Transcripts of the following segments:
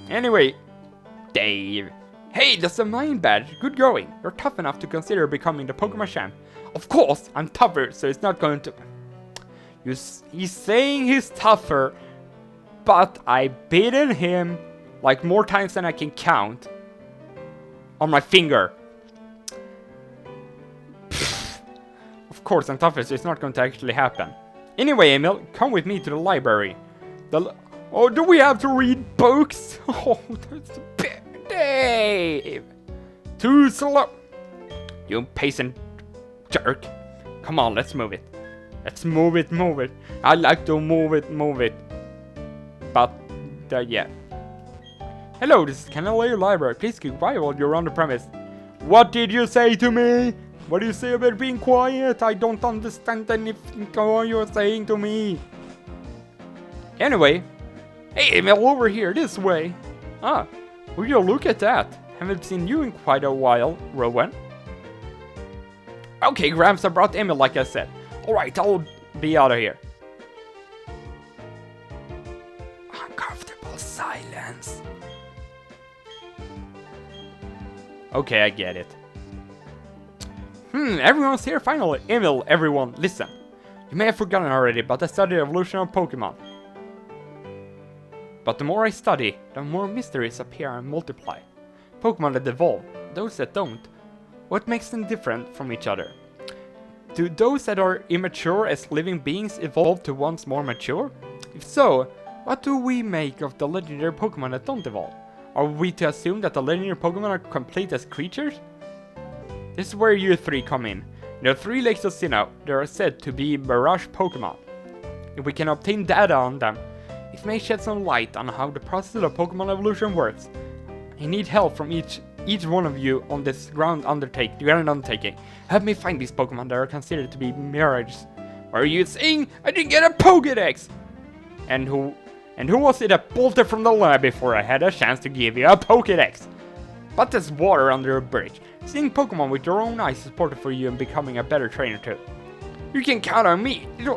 Anyway, Dave. Hey, that's a mine badge. Good going. You're tough enough to consider becoming the Pokemon champ. Of course, I'm tougher, so it's not going to... He's saying he's tougher, but I've beaten him like more times than I can count on my finger. Of course, I'm tougher, so it's not going to actually happen. Anyway, Emil, come with me to the library. Oh, do we have to read books? Oh, that's a bit... Dave! Too slow! You patient jerk. Come on, let's move it. Let's move it. I like to move it. But, yeah. Hello, this is Canaleo Library. Please keep quiet while you're on the premise. What did you say to me? What do you say about being quiet? I don't understand anything you're saying to me. Anyway. Hey, Emil, over here, this way. Ah, will you look at that? Haven't seen you in quite a while, Rowan. Okay, Gramps, I brought Emil like I said. Alright, I'll be out of here. Uncomfortable silence. Okay, I get it. Everyone's here finally. Emil, everyone, listen. You may have forgotten already, but I studied the evolution of Pokemon. But the more I study, the more mysteries appear and multiply. Pokemon that evolve, those that don't. What makes them different from each other? Do those that are immature as living beings evolve to ones more mature? If so, what do we make of the legendary Pokemon that don't evolve? Are we to assume that the legendary Pokemon are complete as creatures? This is where you three come in. There are 3 lakes of Sinnoh. They are said to be Mirage Pokemon. If we can obtain data on them, it may shed some light on how the process of Pokemon evolution works. I need help from each one of you on this grand undertaking. Help me find these Pokemon that are considered to be mirages. What are you saying? I didn't get a Pokédex! And who was it that bolted from the lab before I had a chance to give you a Pokédex? But there's water under a bridge. Seeing Pokemon with your own eyes is important for you in becoming a better trainer too. You can count on me. It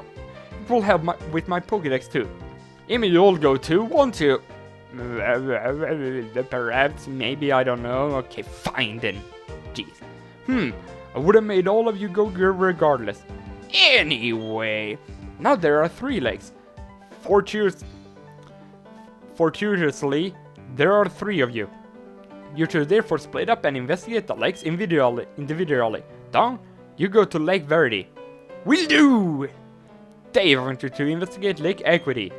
will help with my Pokédex too. Emil, you'll go too, won't you? Perhaps, maybe, I don't know. Okay, fine then. Jeez. I would have made all of you go regardless. Anyway, now there are 3 lakes. Fortuitously, there are 3 of you. You should therefore split up and investigate the lakes individually. Don, you go to Lake Verity. Will do! Dave, I want you to investigate Lake Equity.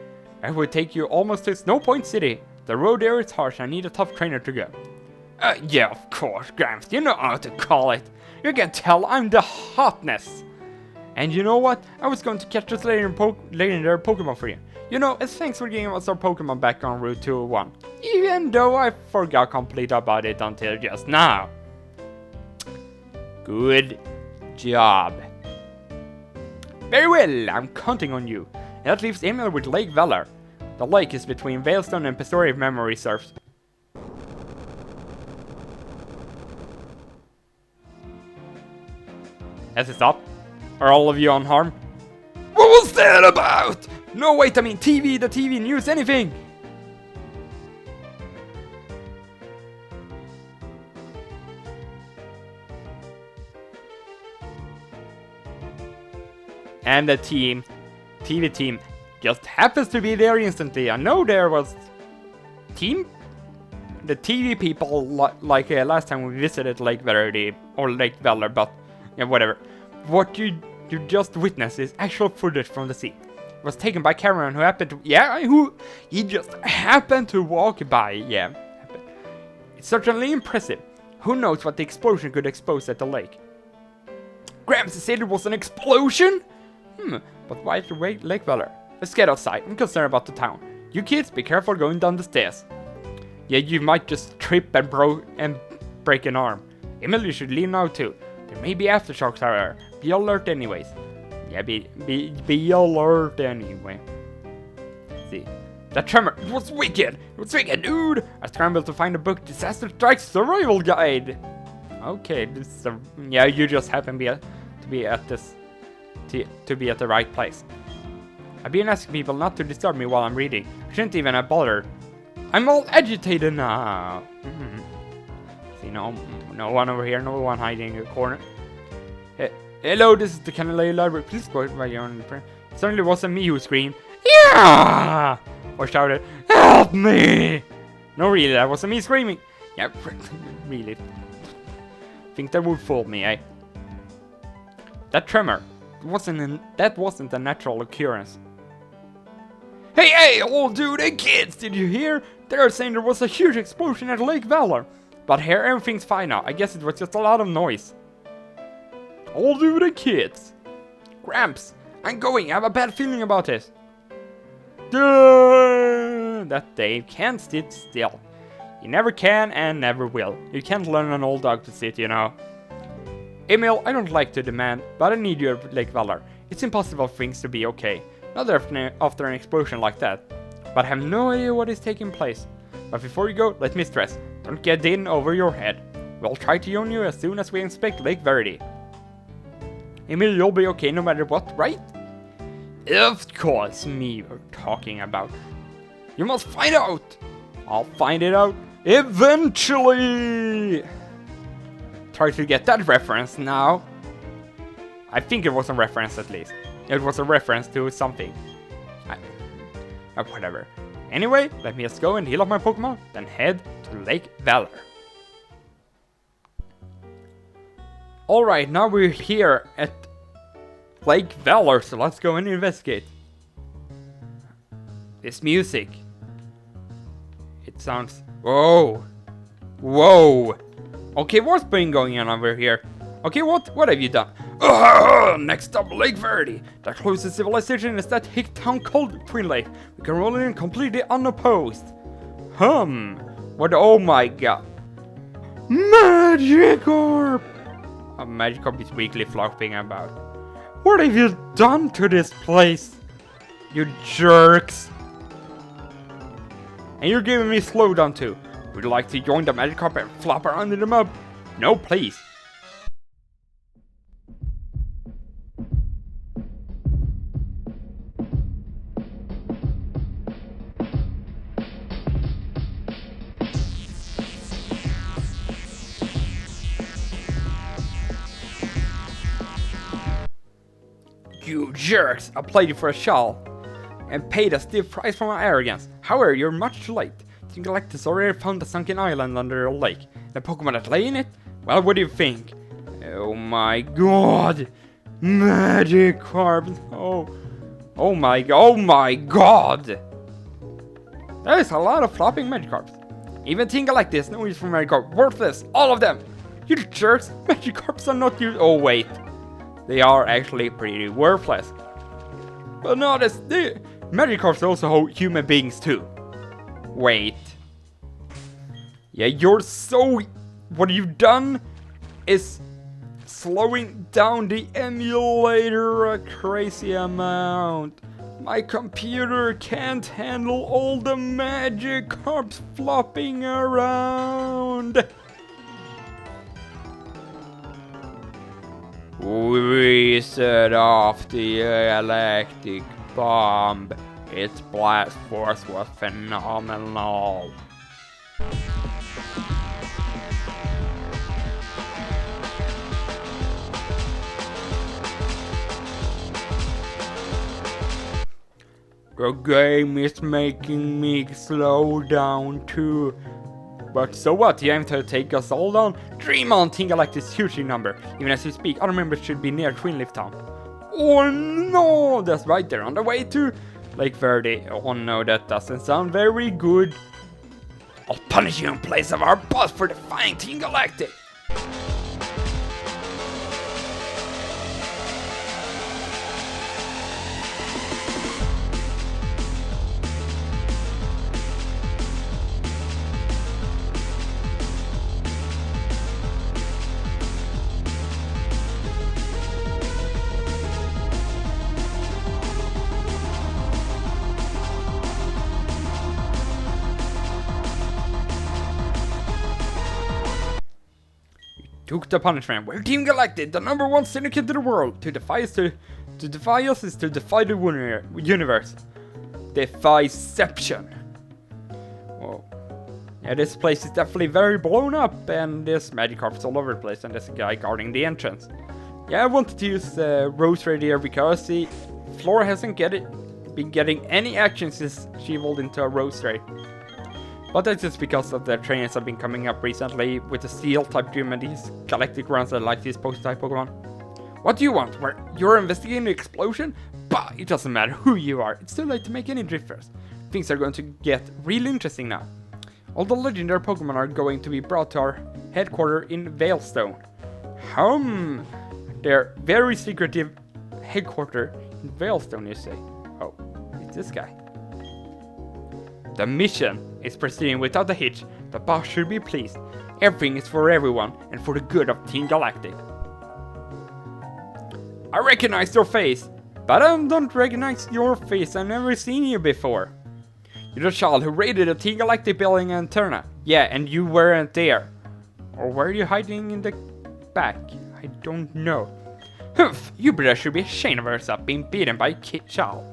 That would take you almost to Snow Point City. The road there is harsh, I need a tough trainer to go. Yeah, of course, Gramps, you know how to call it. You can tell I'm the hotness. And you know what? I was going to catch this legendary Pokemon for you. You know, as thanks for giving us our Pokemon back on Route 201. Even though I forgot completely about it until just now. Good job. Very well, I'm counting on you. And that leaves Emil with Lake Valor. The lake is between Veilstone and Pistori if memory serves. Has it stopped? Are all of you unharmed? What was that about? No, wait, I mean TV, the TV news, anything! And the TV team, just happens to be there instantly. I know there was the TV people like last time we visited Lake Verity or Lake Valor, but yeah, whatever. What you just witnessed is actual footage from the scene. It was taken by Cameron, who happened to he just happened to walk by. Yeah, it's certainly impressive. Who knows what the explosion could expose at the lake? Gramps said it was an explosion. But why the Lake Valor? Let's get outside. I'm concerned about the town. You kids, be careful going down the stairs. Yeah, you might just trip and break an arm. Emil, you should leave now too. There may be aftershocks, however. Be alert anyways. Yeah, be alert anyway. See. That tremor, it was wicked! It was wicked, dude! I scrambled to find a book, Disaster Strikes Survival Guide! Okay, yeah, you just happen to be at the right place. I've been asking people not to disturb me while I'm reading. I shouldn't even have bothered. I'm all agitated now. See, no one over here, no one hiding in the corner. Hello, this is the Canalay Library. Please go by your own prayer. It certainly wasn't me who screamed, yeah! Or shouted, help me! No, really, that wasn't me screaming. Yeah, really. Think that would fool me, eh? That tremor, that wasn't a natural occurrence. Hey, old dude, hey kids, did you hear? They're saying there was a huge explosion at Lake Valor. But here, everything's fine now. I guess it was just a lot of noise. Old dude, hey kids. Gramps, I'm going. I have a bad feeling about this. That Dave can't sit still. He never can and never will. You can't learn an old dog to sit, you know. Emil, I don't like to demand, but I need you at Lake Valor. It's impossible for things to be okay. Not after an explosion like that. But I have no idea what is taking place. But before you go, let me stress, don't get in over your head. We'll try to join you as soon as we inspect Lake Verity. Emil, you'll be okay no matter what, right? Of course, me you're talking about. You must find out! I'll find it out eventually! Try to get that reference now. I think it was a reference at least. It was a reference to something. Whatever. Anyway, let me just go and heal up my Pokemon, then head to Lake Valor. Alright, now we're here at Lake Valor, so let's go and investigate. This music. It sounds... Whoa! Whoa! Okay, what's been going on over here? Okay, what have you done? Next up, Lake Verity. The closest civilization is that hick town called Twin Lake. We can roll in completely unopposed. What? Oh my god. Magikarp! A Magikarp is weakly flopping about. What have you done to this place? You jerks. And you're giving me slowdown too. Would you like to join the Magikarp and flop around in the mud? No, please. You jerks! I played you for a shawl and paid a stiff price for my arrogance. However, you're much too late. Think Galactus already found a sunken island under a lake. The Pokemon that lay in it? Well, what do you think? Oh my god! Magikarp! Oh my god! That is a lot of flopping Magikarps. Even Team Galactus, no use for Magikarp. Worthless! All of them! You jerks! Magikarps are not used. Oh wait. They are actually pretty worthless. But not as they... Magikarps are also human beings too. Wait. Yeah, you're so... What you've done is slowing down the emulator a crazy amount. My computer can't handle all the Magikarps flopping around. We set off the electric bomb. Its blast force was phenomenal. The game is making me slow down too. But so what? You aim to take us all down? Dream on, Team Galactus' huge number. Even as we speak, other members should be near Twin Leaf Town. Oh no! That's right, they're on the way to Lake Verity. Oh no, that doesn't sound very good. I'll punish you in place of our boss for defying Team Galactic. Took the punishment. We're Team Galactic, the #1 syndicate in the world. To defy us is to defy the universe. Defiception. Whoa. Yeah, this place is definitely very blown up, and there's magic carpets all over the place, and there's a guy guarding the entrance. Yeah, I wanted to use Rose right here because the Flora hasn't been getting any action since she evolved into a Rose Ray. But that's just because of the trainers have been coming up recently with the Steel type gym and these galactic runs that like these post type Pokemon. What do you want? Where you're investigating the explosion? Bah, it doesn't matter who you are. It's too late to make any difference. Things are going to get really interesting now. All the legendary Pokemon are going to be brought to our headquarters in Veilstone. Their very secretive headquarters in Veilstone, you say? Oh, it's this guy. The mission is proceeding without a hitch. The boss should be pleased. Everything is for everyone and for the good of Team Galactic. I recognize your face, but I don't recognize your face. I've never seen you before. You're the child who raided the Team Galactic building in Turna. Yeah, and you weren't there. Or were you hiding in the back? I don't know. Humph, you brother should be ashamed of yourself being beaten by a kid child.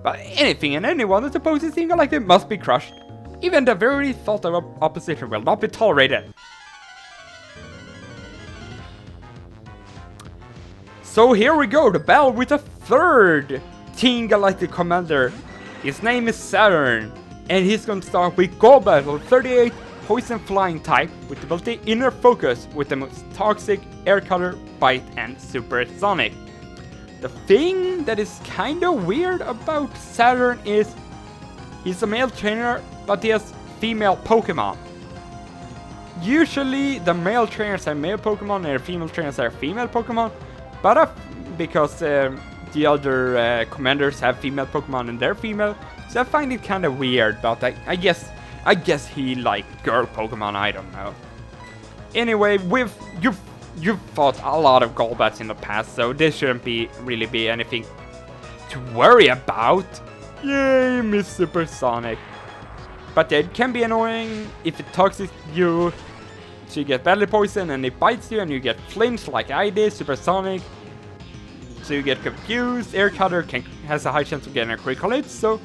But anything and anyone that opposes Team Galactic must be crushed. Even the very thought of opposition will not be tolerated. So here we go, the battle with the third Team Galactic commander. His name is Saturn, and he's going to start with Go Battle 38 Poison Flying type with the ability Inner Focus with the most toxic, Air Cutter, Bite, and Supersonic. The thing that is kinda weird about Saturn is he's a male trainer, but he has female Pokemon. Usually the male trainers are male Pokemon and the female trainers are female Pokemon, but because the other commanders have female Pokemon and they're female, so I find it kinda weird, but I guess he like girl Pokemon, I don't know. Anyway, you've fought a lot of Golbats in the past, so this shouldn't really be anything to worry about. Yay, Miss Supersonic. But it can be annoying if it toxics you, so you get badly poisoned and it bites you and you get flinched like I did, Supersonic. So you get confused, Air Cutter has a high chance of getting a critical hit, so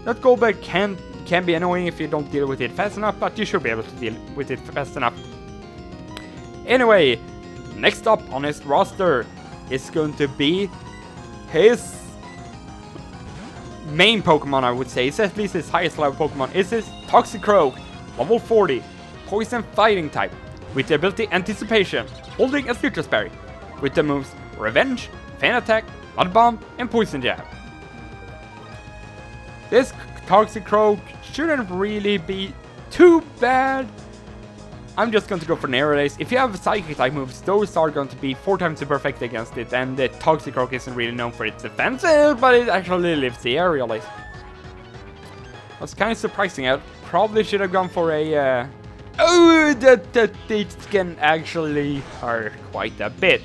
that Golbat can be annoying if you don't deal with it fast enough, but you should be able to deal with it fast enough. Anyway, next up on his roster is going to be his main Pokemon, I would say. It's at least his highest level Pokemon. It's his Toxicroak, level 40, Poison Fighting type, with the ability Anticipation, holding a Citrus Berry, with the moves Revenge, Fan Attack, Mud Bomb, and Poison Jab. This Toxicroak shouldn't really be too bad. I'm just going to go for Aerial. If you have Psychic type moves, those are going to be 4 times super effective against it, and the Toxicroak isn't really known for its defensive, but it actually lives the Aerial Ace. That's kind of surprising. I probably should have gone for a... Oh, that it can actually hurt quite a bit.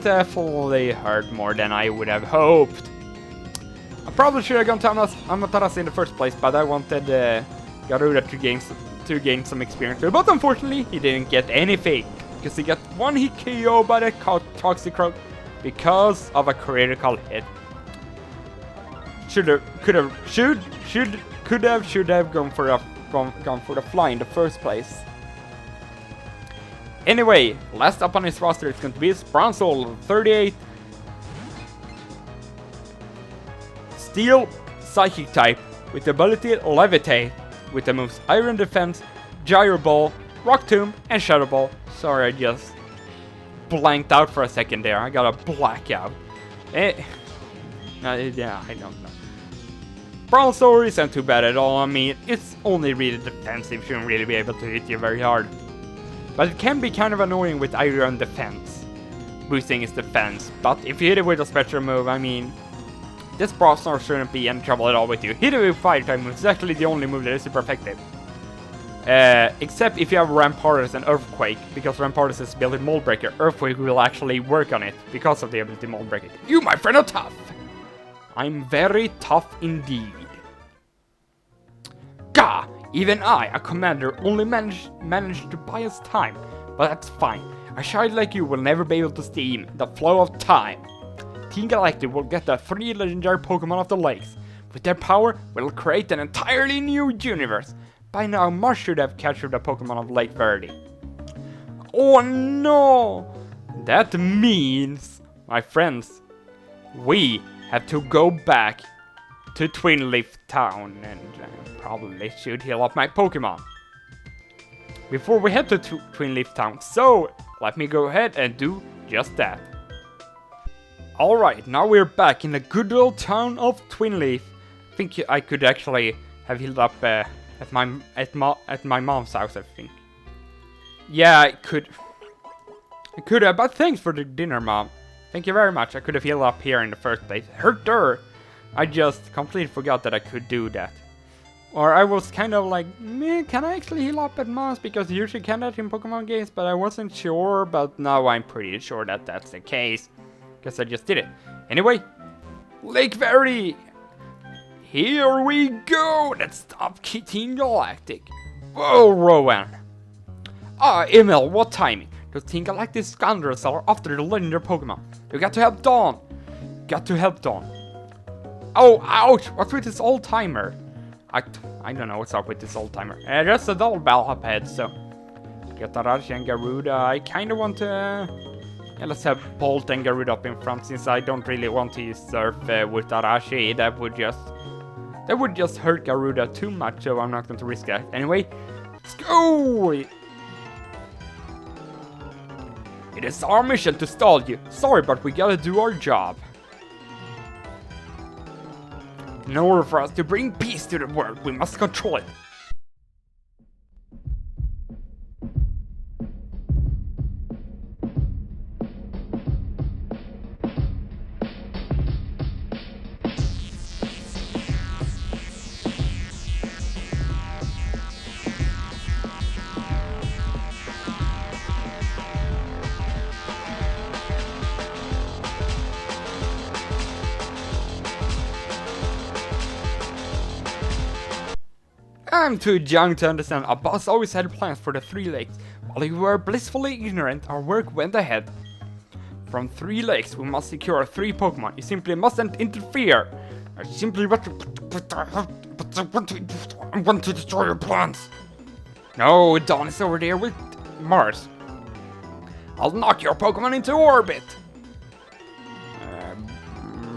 Definitely hurt more than I would have hoped. I probably should have gone to Amaterasu in the first place, but I wanted Garuda to gain some experience. But unfortunately, he didn't get anything, because he got one hit KO by the Toxicroak because of a critical hit. Should have gone for the fly in the first place. Anyway, last up on his roster is going to be his Bronzor 38 Steel Psychic type with the ability Levitate with the moves Iron Defense, Gyro Ball, Rock Tomb, and Shadow Ball. Sorry, I just blanked out for a second there. I got a blackout. Yeah, I don't know. Bronzor isn't too bad at all. I mean, it's only really defensive. Shouldn't really be able to hit you very hard. But it can be kind of annoying with Iron Defense, boosting his defense. But if you hit it with a special move, I mean, this Bronzor shouldn't be any trouble at all with you. Hit it with Fire type moves is actually the only move that is super effective. Except if you have Rampardos and Earthquake, because Rampardos has ability Mold Breaker. Earthquake will actually work on it because of the ability Mold Breaker. You, my friend, are tough! I'm very tough indeed. Gah! Even I, a commander, only managed to buy us time, but that's fine. A child like you will never be able to stem the flow of time. Team Galactic will get the 3 legendary Pokemon of the lakes. With their power, we'll create an entirely new universe. By now, Mars should have captured the Pokemon of Lake Verde. Oh no! That means, my friends, we have to go back to Twin Leaf Town and probably should heal up my Pokemon before we head to Twin Leaf Town. So, let me go ahead and do just that. Alright, now we're back in the good old town of Twin Leaf. I think I could actually have healed up at my mom's house, I think. Yeah, I could have, but thanks for the dinner, Mom. Thank you very much. I could have healed up here in the first place. Hurt her! I just completely forgot that I could do that. Or I was kind of like, man, can I actually heal up at Mom's? Because you usually can that in Pokemon games, but I wasn't sure. But now I'm pretty sure that that's the case. Because I just did it. Anyway, Lake Verde! Here we go! Let's stop Team Galactic. Whoa, Rowan! Ah, Emil, what timing? Those Team Galactic scoundrels are after the legendary Pokemon. You got to help Dawn. Oh, ouch! What's with this old timer? I don't know what's up with this old timer. Just a double bell up ahead, so. Gatarashi and Garuda. I kinda want to. Yeah, let's have Bolt and Garuda up in front since I don't really want to use Surf with Arashi. That would just hurt Garuda too much, so I'm not going to risk that. Anyway, let's go! It is our mission to stall you. Sorry, but we gotta do our job. In order for us to bring peace to the world, we must control it. I'm too young to understand. Our boss always had plans for the 3 lakes. While you were blissfully ignorant, our work went ahead. From 3 lakes, we must secure 3 Pokemon. You simply mustn't interfere. I simply want to destroy your plans. No, Dawn is over there with Mars. I'll knock your Pokemon into orbit.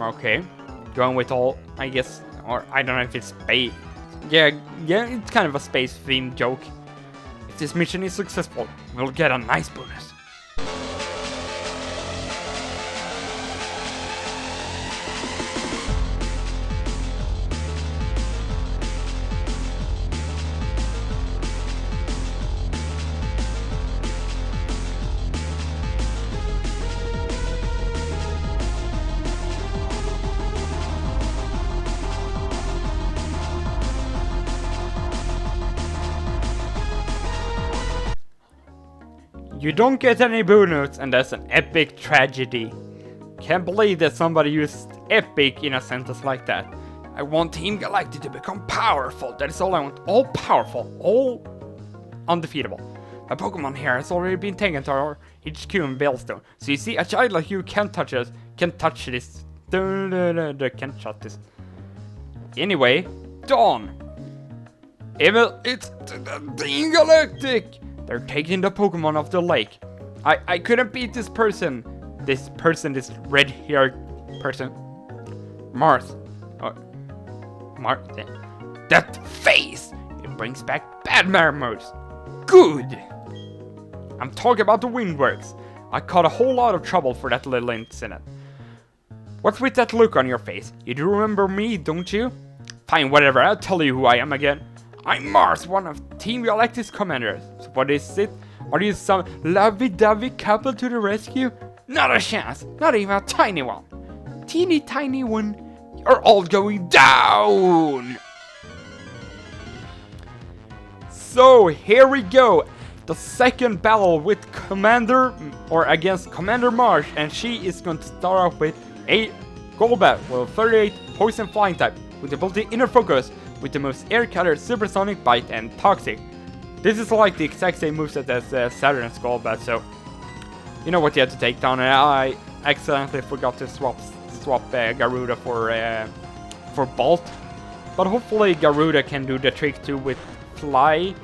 Okay. Going with all, I guess, or I don't know if it's space. Yeah, it's kind of a space-themed joke. If this mission is successful, we'll get a nice bonus. You don't get any bonus, and that's an epic tragedy. Can't believe that somebody used epic in a sentence like that. I want Team Galactic to become powerful. That is all I want. All powerful. All undefeatable. My Pokemon here has already been taken to our HQ in Bellstone. So you see, a child like you can't touch us. Can't touch this. Can't shut this. Anyway, Dawn. Emil, it's Team Galactic. They're taking the Pokemon of the lake. I couldn't beat this person. This red-haired person. Mars. That face! It brings back bad memories. Good! I'm talking about the Windworks. I caught a whole lot of trouble for that little incident. What's with that look on your face? You do remember me, don't you? Fine, whatever. I'll tell you who I am again. I'm Mars, one of Team Galactic's commanders. So what is it? Are you some lovey-dovey couple to the rescue? Not a chance. Not even a tiny one. Teeny tiny one. You're all going down. So here we go. The second battle with against Commander Mars, and she is going to start off with a Golbat, level 38, Poison Flying type, with the ability Inner Focus, with the moves Air Cutter, Supersonic, Bite, and Toxic. This is like the exact same moveset as Saturn's Golbat, so you know what you have to take down. And accidentally forgot to swap Garuda for Bolt. But hopefully Garuda can do the trick too with Fly.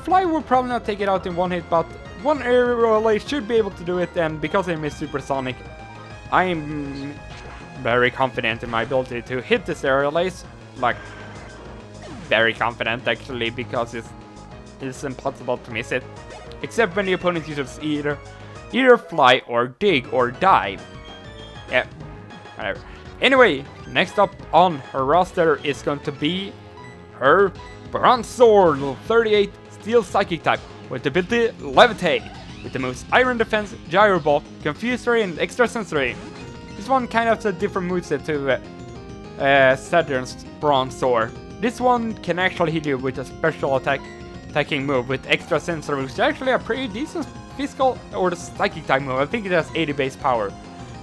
Fly will probably not take it out in one hit, but one aerial relay should be able to do it, and because I'm a supersonic, I'm very confident in my ability to hit this aerial lace. Like, very confident actually, because it's impossible to miss it. Except when the opponent uses either Fly or Dig or Dive. Yeah, whatever. Anyway, next up on her roster is going to be her Bronzor, level 38, Steel Psychic type, with the ability Levitate, with the moves Iron Defense, Gyro Ball, Confuse Ray, and Extrasensory. This one kind of has a different moveset to Saturn's Bronzor. This one can actually hit you with a special attacking move with Extrasensory, which is actually a pretty decent physical or the Psychic type move. I think it has 80 base power.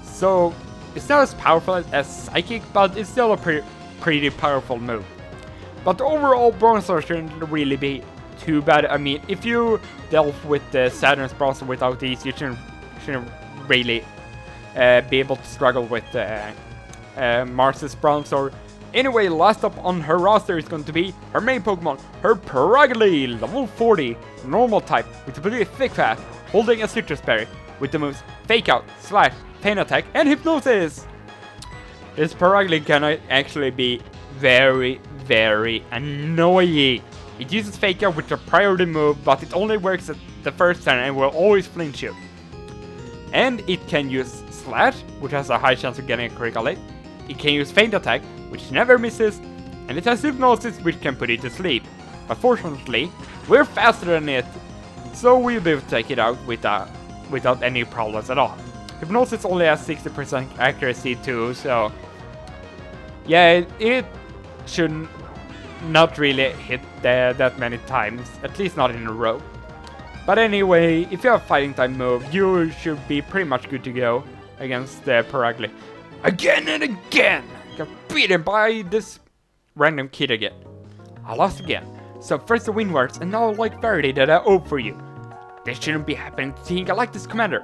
So it's not as powerful as Psychic, but it's still a pretty powerful move. But overall, Bronzor shouldn't really be too bad. I mean, if you delve with the Saturn's Bronzor without these, you shouldn't really be able to struggle with Mars's Bronzor. Anyway, last up on her roster is going to be her main Pokemon, her Paragly, level 40, normal type, with the ability Thick Fat, holding a Citrus Berry, with the moves Fake Out, Slash, Pain Attack, and Hypnosis. This Paragly can actually be very, very annoying. It uses Fake Out with a priority move, but it only works at the first turn and will always flinch you. And it can use Slash, which has a high chance of getting a critical hit. It can use Feint Attack, which never misses, and it has Hypnosis, which can put it to sleep. But fortunately, we're faster than it, so we'll be able to take it out without any problems at all. Hypnosis only has 60% accuracy too, so yeah, it should not really hit that many times, at least not in a row. But anyway, if you have a fighting type move, you should be pretty much good to go against the Paragly. Again and again! Got beaten by this random kid again. I lost again. So first the wind words, and now like Faraday that I owe for you. This shouldn't be happening to Team Galactic's commander.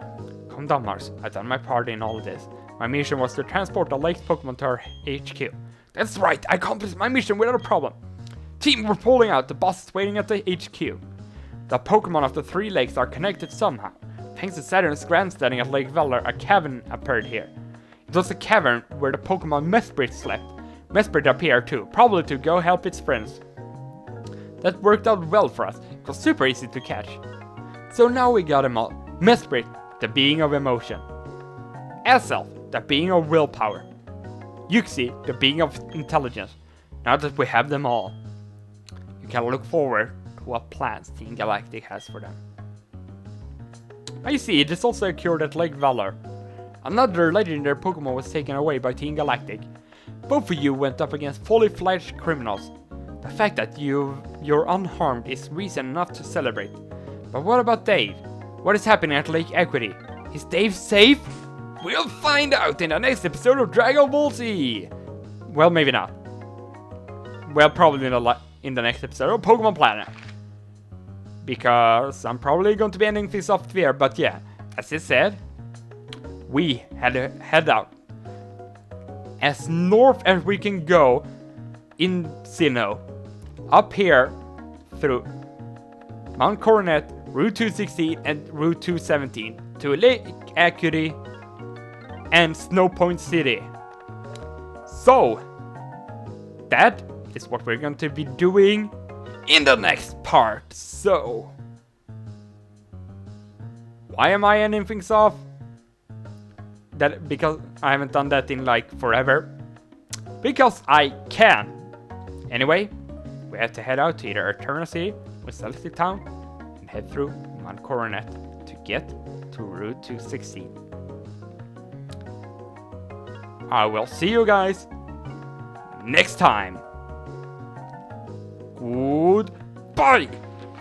Calm down, Mars. I've done my part in all of this. My mission was to transport the lake's Pokemon to our HQ. That's right, I accomplished my mission without a problem. Team, we're pulling out. The boss is waiting at the HQ. The Pokemon of the three lakes are connected somehow. Thanks to Saturn's grandstanding at Lake Valor, a cavern appeared here. It was a cavern where the Pokemon Mesprit slept. Mesprit appeared too, probably to go help its friends. That worked out well for us. It was super easy to catch. So now we got them all. Mesprit, the being of emotion. Azelf, the being of willpower. Yuxi, the being of intelligence. Now that we have them all, you can look forward to what plans Team Galactic has for them. I see, it is also occurred at Lake Valor. Another legendary Pokemon was taken away by Team Galactic. Both of you went up against fully fledged criminals. The fact that you're unharmed is reason enough to celebrate. But what about Dave? What is happening at Lake Equity? Is Dave safe? We'll find out in the next episode of Dragon Ball Z! Well, maybe not. Well, probably in the next episode of Pokemon Planet. Because I'm probably going to be ending things off here, but yeah, as I said, we had to head out as north as we can go in Sinnoh. Up here through Mount Coronet, Route 216 and Route 217 to Lake Equity and Snow Point City. So, that is what we're going to be doing in the next part. So, why am I ending things off? That because I haven't done that in like forever. Because I can. Anyway, we have to head out to either Eternal City or Celtic Town and head through Mount Coronet to get to Route 216. I will see you guys next time. Goodbye.